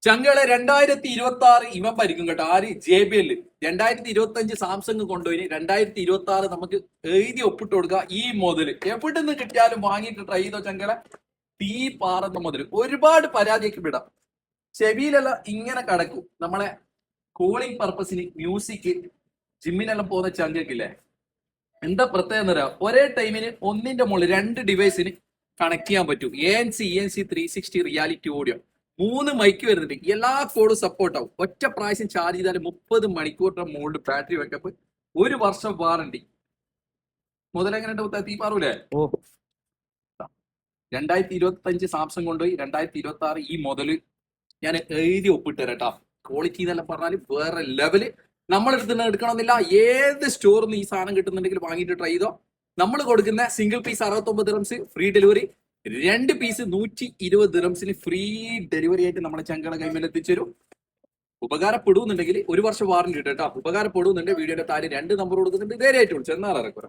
ചങ്കളെ 2026 ഇവൻ ഭരിക്കും കേട്ടോ. ആര്? JBL. 2025 സാംസങ് കൊണ്ടുപോയി 2026 നമുക്ക് എഴുതി ഒപ്പിട്ട് കൊടുക്കുക. ഈ മുതൽ എവിടെ നിന്ന് കിട്ടിയാലും വാങ്ങിയിട്ട് ട്രൈ ചെയ്തോ ചങ്കളെ. തീ പാറുന്ന മുതൽ ഒരുപാട് പരാതിയൊക്കെ വിടാം. ചെവിയിലെല്ലാം ഇങ്ങനെ കിടക്കും. നമ്മളെ കൂളിംഗ് പർപ്പസിന് മ്യൂസിക് ജിമ്മിനെല്ലാം പോകുന്ന ചങ്കക്കില്ലേ, എന്താ പ്രത്യേകത എന്ന് പറയാം, ഒരേ ടൈമിന് ഒന്നിന്റെ മുകളിൽ 2 ഡിവൈസിന് കണക്ട് ചെയ്യാൻ പറ്റും. ANC, ENC 360 reality audio 3 mic വരുന്നുണ്ട്. എല്ലാ കോഡും സപ്പോർട്ട് ആവും. ഒറ്റ പ്രാവശ്യം ചാർജ് ചെയ്താൽ 30 മണിക്കൂറിന്റെ മുകളിൽ ബാറ്ററി ബാക്കപ്പ്, 1 വർഷം വാറണ്ടി. മുതലെങ്ങനെ തീ പാറൂലേ? 2025 സാംസങ് കൊണ്ടുപോയി 2026 ഈ മുതല് ഞാൻ എഴുതി ഒപ്പിട്ട് തരാം. ക്വാളിറ്റി എന്നെല്ലാം പറഞ്ഞാൽ വേറെ ലെവല്. നമ്മളെടുത്ത് നിന്ന് എടുക്കണമെന്നില്ല. ഏത് സ്റ്റോറിൽ നിന്ന് ഈ സാധനം കിട്ടുന്നുണ്ടെങ്കിൽ വാങ്ങിയിട്ട് ട്രൈ ചെയ്തോ. നമ്മൾ കൊടുക്കുന്ന single piece 69 dirhams free delivery, 2 piece 120 ദിറംസിന് ഫ്രീ ഡെലിവറി ആയിട്ട് നമ്മളെ ചങ്കള കൈമേൽ എത്തിച്ചേരും. ഉപകാരപ്പെടുന്നുണ്ടെങ്കിൽ 1 വർഷം വാറണ്ടി കിട്ടും കേട്ടോ. ഉപകാരപ്പെടുന്നുണ്ട് വീഡിയോയുടെ താഴെ 2 നമ്പർ കൊടുക്കുന്നുണ്ട്. ധൈര്യമായിട്ട് വിളിച്ചു. എന്നാ ഇറക്കുറ.